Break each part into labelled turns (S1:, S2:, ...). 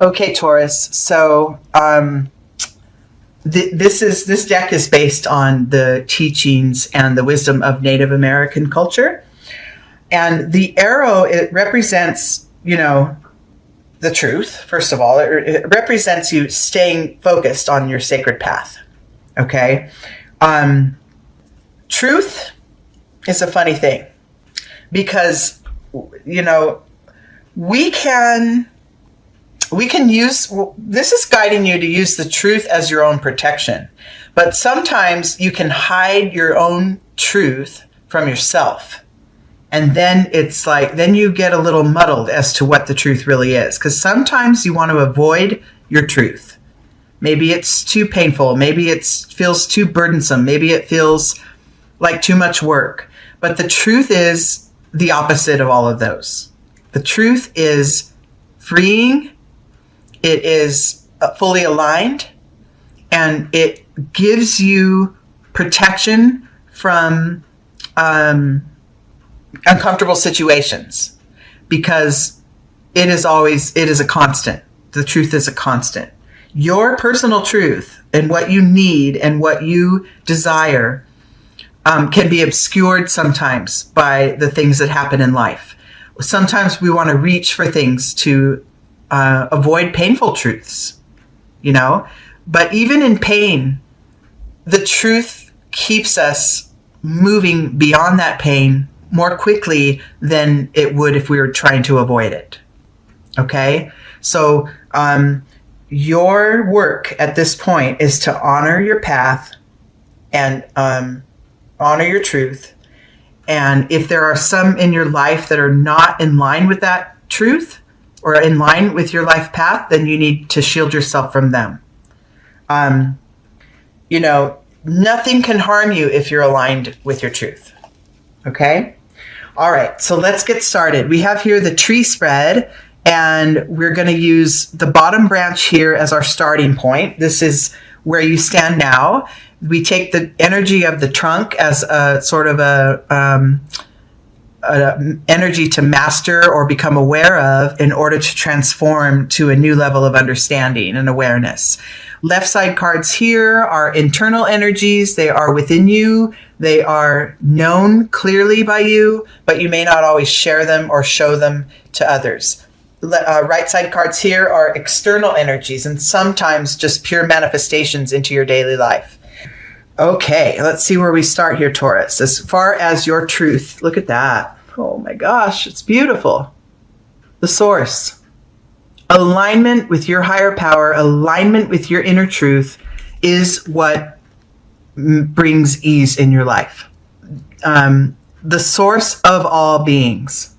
S1: Okay, Taurus. So this deck is based on the teachings and the wisdom of Native American culture, and the arrow, it represents, the truth. First of all, it represents you staying focused on your sacred path. Okay, truth is a funny thing because we can use, this is guiding you to use the truth as your own protection. But sometimes you can hide your own truth from yourself. And then it's like, then you get a little muddled as to what the truth really is. Because sometimes you want to avoid your truth. Maybe it's too painful. Maybe it feels too burdensome. Maybe it feels like too much work. But the truth is the opposite of all of those. The truth is freeing. It is fully aligned, and it gives you protection from uncomfortable situations, because it is a constant. The truth is a constant. Your personal truth and what you need and what you desire can be obscured sometimes by the things that happen in life. Sometimes we want to reach for things to avoid painful truths, but even in pain, the truth keeps us moving beyond that pain more quickly than it would if we were trying to avoid it. Okay. So, your work at this point is to honor your path and, honor your truth. And if there are some in your life that are not in line with that truth, or in line with your life path, then you need to shield yourself from them. Nothing can harm you if you're aligned with your truth. Okay? All right, so let's get started. We have here the tree spread, and we're going to use the bottom branch here as our starting point. This is where you stand now. We take the energy of the trunk as a sort of energy to master or become aware of in order to transform to a new level of understanding and awareness. Left side cards here are internal energies. They are within you. They are known clearly by you, but you may not always share them or show them to others. Right side cards here are external energies and sometimes just pure manifestations into your daily life. Okay, let's see where we start here, Taurus. As far as your truth, look at that. Oh my gosh, it's beautiful. The source. Alignment with your higher power, alignment with your inner truth is what brings ease in your life. The source of all beings,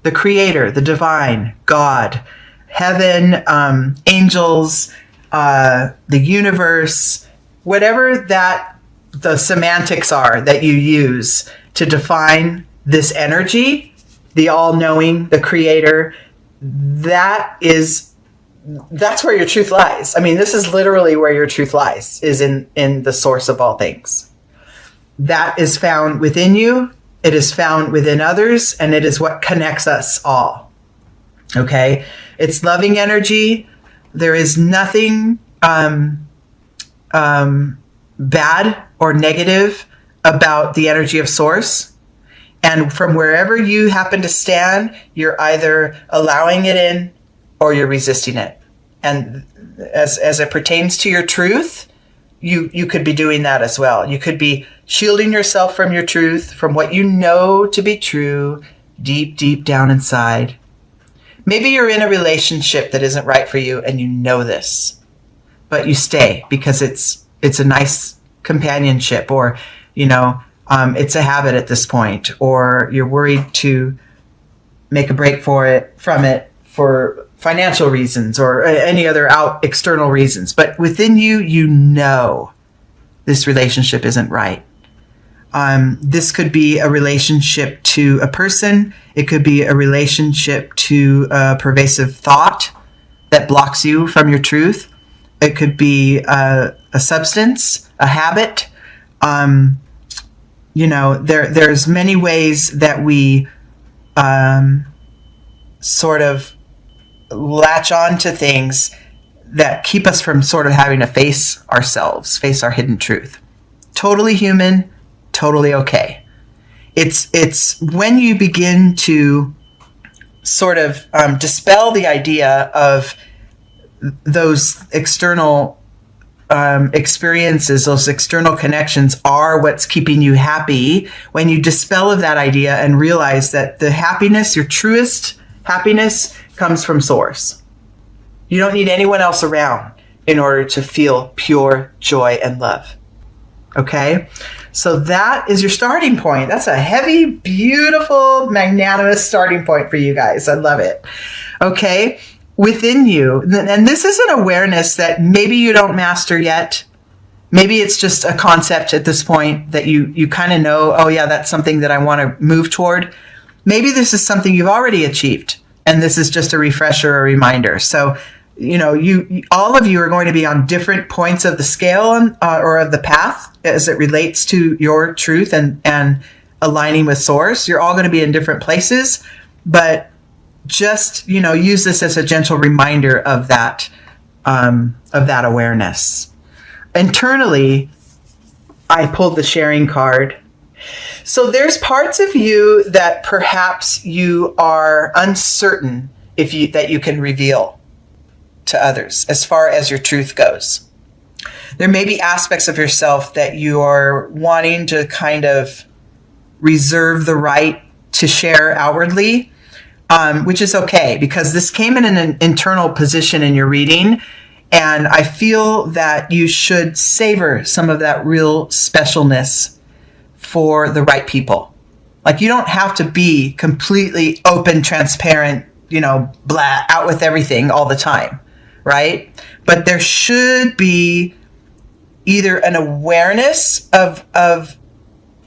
S1: the creator, the divine, God, heaven, angels, the universe, whatever that the semantics are that you use to define this energy, the all-knowing, the creator, that's where your truth lies. I mean, this is literally where your truth lies, is in the source of all things. That is found within you. It is found within others, and it is what connects us all. Okay? It's loving energy. There is nothing bad or negative about the energy of source. And from wherever you happen to stand, you're either allowing it in or you're resisting it. And as it pertains to your truth, you could be doing that as well. You could be shielding yourself from your truth, from what you know to be true, deep, deep down inside. Maybe you're in a relationship that isn't right for you and you know this, but you stay because it's a nice companionship, or, it's a habit at this point, or you're worried to make a break from it for financial reasons or any other external reasons. But within you, this relationship isn't right. This could be a relationship to a person. It could be a relationship to a pervasive thought that blocks you from your truth. It could be a substance, a habit. There's many ways that we sort of latch on to things that keep us from sort of having to face ourselves, face our hidden truth. Totally human, totally okay. It's when you begin to sort of dispel the idea of those external experiences, those external connections are what's keeping you happy. When you dispel of that idea and realize that the happiness, your truest happiness, comes from Source. You don't need anyone else around in order to feel pure joy and love. Okay? So that is your starting point. That's a heavy, beautiful, magnanimous starting point for you guys. I love it. Okay? Within you, and this is an awareness that maybe you don't master yet. Maybe it's just a concept at this point that you kind of know, oh yeah, that's something that I want to move toward. Maybe this is something you've already achieved, and this is just a refresher, a reminder. So, you all of you are going to be on different points of the scale or of the path as it relates to your truth and aligning with Source. You're all going to be in different places, but just, use this as a gentle reminder of that awareness. Internally, I pulled the sharing card. So there's parts of you that perhaps you are uncertain that you can reveal to others as far as your truth goes. There may be aspects of yourself that you are wanting to kind of reserve the right to share outwardly, which is okay, because this came in an internal position in your reading, and I feel that you should savor some of that real specialness for the right people. Like, you don't have to be completely open, transparent, blah, out with everything all the time, right? But there should be either an awareness of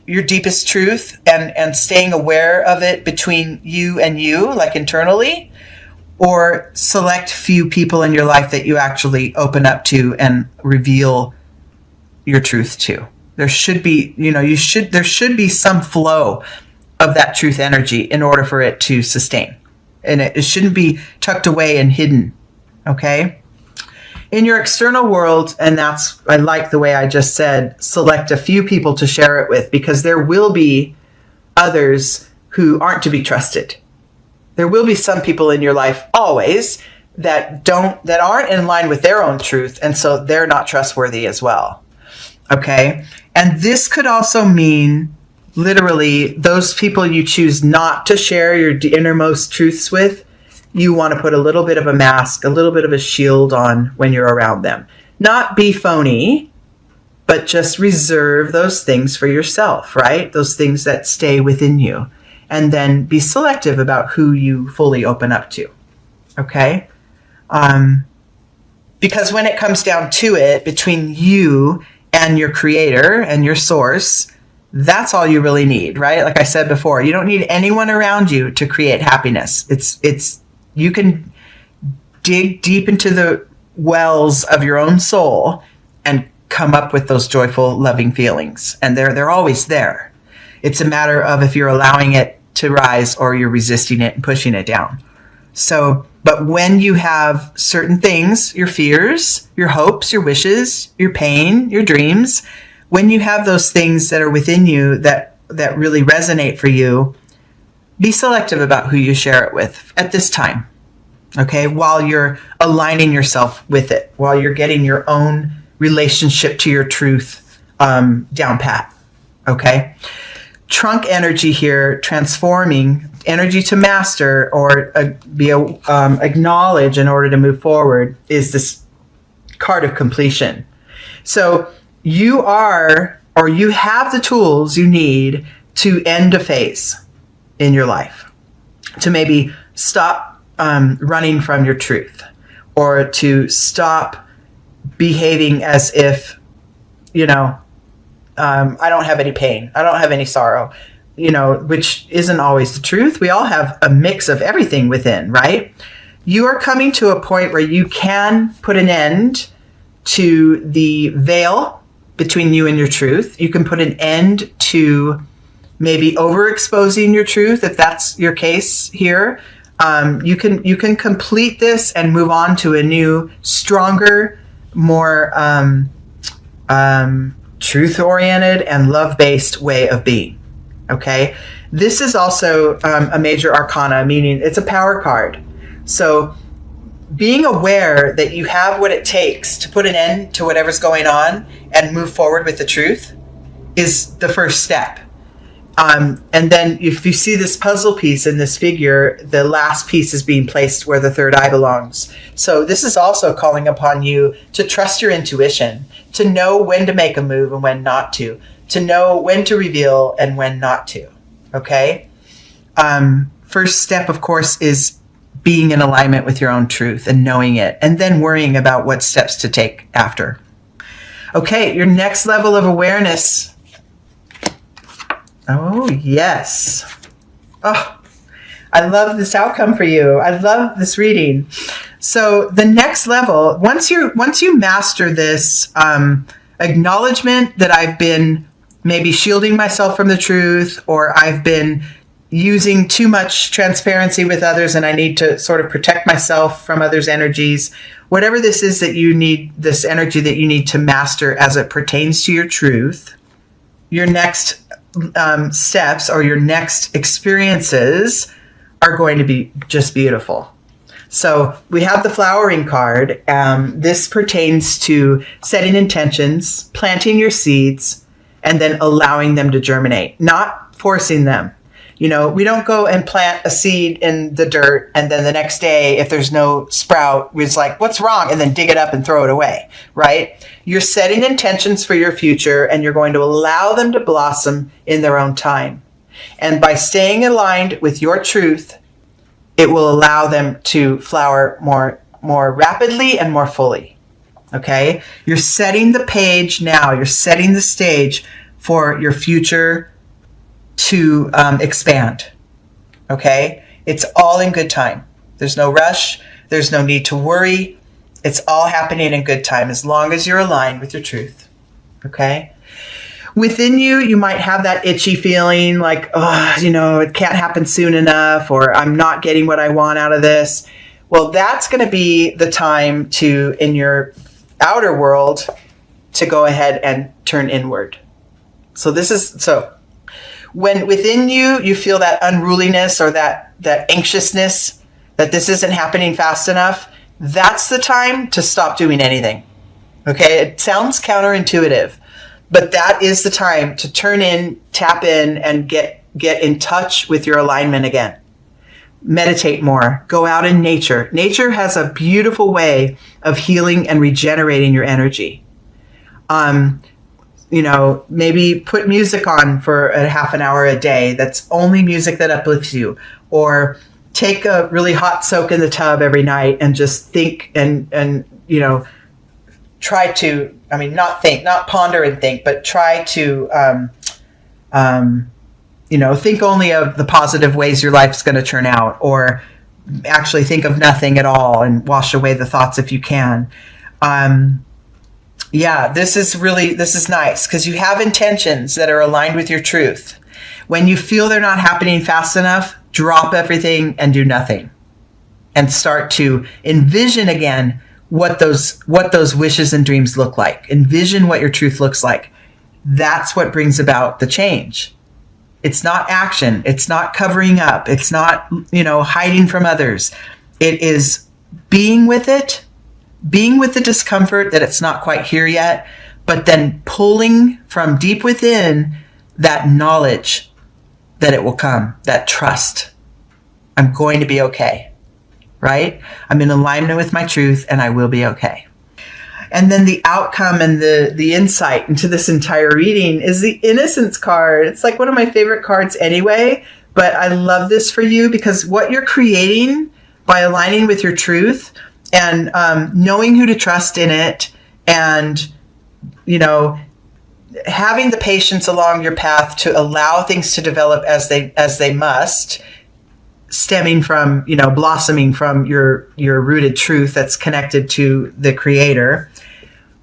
S1: your deepest truth and staying aware of it between you and you, like internally, or select few people in your life that you actually open up to and reveal your truth to. There should be, there should be some flow of that truth energy in order for it to sustain. And it shouldn't be tucked away and hidden. Okay? In your external world, and I like the way I just said, select a few people to share it with, because there will be others who aren't to be trusted. There will be some people in your life always that aren't in line with their own truth, and so they're not trustworthy as well. Okay? And this could also mean literally those people you choose not to share your innermost truths with. You want to put a little bit of a mask, a little bit of a shield on when you're around them. Not be phony, but just reserve those things for yourself, right? Those things that stay within you. And then be selective about who you fully open up to, okay? Because when it comes down to it, between you and your creator and your source, that's all you really need, right? Like I said before, you don't need anyone around you to create happiness. You can dig deep into the wells of your own soul and come up with those joyful, loving feelings. And they're always there. It's a matter of if you're allowing it to rise or you're resisting it and pushing it down. So, but when you have certain things, your fears, your hopes, your wishes, your pain, your dreams, when you have those things that are within you that really resonate for you, be selective about who you share it with at this time, okay? While you're aligning yourself with it, while you're getting your own relationship to your truth down pat, okay? Trunk energy here, transforming energy to master or acknowledge in order to move forward, is this card of completion. So you have the tools you need to end a phase in your life, to maybe stop running from your truth, or to stop behaving as if, I don't have any pain, I don't have any sorrow, which isn't always the truth. We all have a mix of everything within, right? You are coming to a point where you can put an end to the veil between you and your truth. You can put an end to maybe overexposing your truth, if that's your case here. You can complete this and move on to a new, stronger, more truth-oriented and love-based way of being. Okay? This is also a major arcana, meaning it's a power card. So being aware that you have what it takes to put an end to whatever's going on and move forward with the truth is the first step. And then if you see this puzzle piece in this figure, the last piece is being placed where the third eye belongs. So this is also calling upon you to trust your intuition, to know when to make a move and when not to know when to reveal and when not to. Okay? First step, of course, is being in alignment with your own truth and knowing it, and then worrying about what steps to take after. Okay, your next level of awareness. Oh, yes. Oh, I love this outcome for you. I love this reading. So the next level, once you master this acknowledgement that I've been maybe shielding myself from the truth, or I've been using too much transparency with others and I need to sort of protect myself from others' energies, whatever this is that you need, this energy that you need to master as it pertains to your truth, your next steps or your next experiences are going to be just beautiful. So we have the flowering card. This pertains to setting intentions, planting your seeds, and then allowing them to germinate, not forcing them. You know, we don't go and plant a seed in the dirt and then the next day, if there's no sprout, we're just like, what's wrong? And then dig it up and throw it away, right? You're setting intentions for your future and you're going to allow them to blossom in their own time. And by staying aligned with your truth, it will allow them to flower more rapidly and more fully. Okay? You're setting the page now. You're setting the stage for your future to expand. Okay? It's all in good time. There's no rush. There's no need to worry. It's all happening in good time as long as you're aligned with your truth. Okay? Within you, you might have that itchy feeling like, oh, you know, it can't happen soon enough, or I'm not getting what I want out of this. Well, that's going to be the time to, in your outer world, to go ahead and turn inward. So when within you, you feel that unruliness or that anxiousness that this isn't happening fast enough, that's the time to stop doing anything. Okay? It sounds counterintuitive, but that is the time to turn in, tap in, and get in touch with your alignment again. Meditate more. Go out in nature. Nature has a beautiful way of healing and regenerating your energy. You know, maybe put music on for a half an hour a day. That's only music that uplifts you. Or take a really hot soak in the tub every night and just think and you know, try to, I mean, not ponder and think, but try to, you know, think only of the positive ways your life's going to turn out, or actually think of nothing at all and wash away the thoughts if you can. Yeah, this is nice because you have intentions that are aligned with your truth. When you feel they're not happening fast enough, drop everything and do nothing and start to envision again what those wishes and dreams look like. Envision what your truth looks like. That's what brings about the change. It's not action. It's not covering up. It's not, you know, hiding from others. It is being with it, being with the discomfort that it's not quite here yet, but then pulling from deep within that knowledge that it will come, that trust. I'm going to be okay, right? I'm in alignment with my truth and I will be okay. And then the outcome and the insight into this entire reading is the Innocence card. It's like one of my favorite cards anyway, but I love this for you because what you're creating by aligning with your truth and knowing who to trust in it, and, you know, having the patience along your path to allow things to develop as they must, stemming from, you know, blossoming from your rooted truth that's connected to the Creator.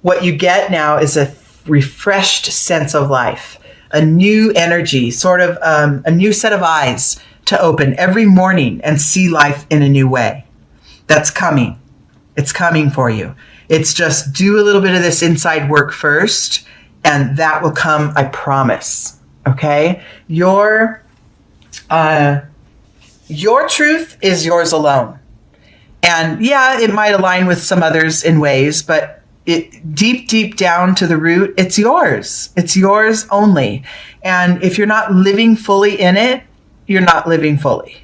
S1: What you get now is a refreshed sense of life, a new energy, sort of a new set of eyes to open every morning and see life in a new way. That's coming. It's coming for you. It's just do a little bit of this inside work first, and that will come, I promise. Okay? Your truth is yours alone. And yeah, it might align with some others in ways, but deep down to the root, it's yours. It's yours only. And if you're not living fully in it, you're not living fully.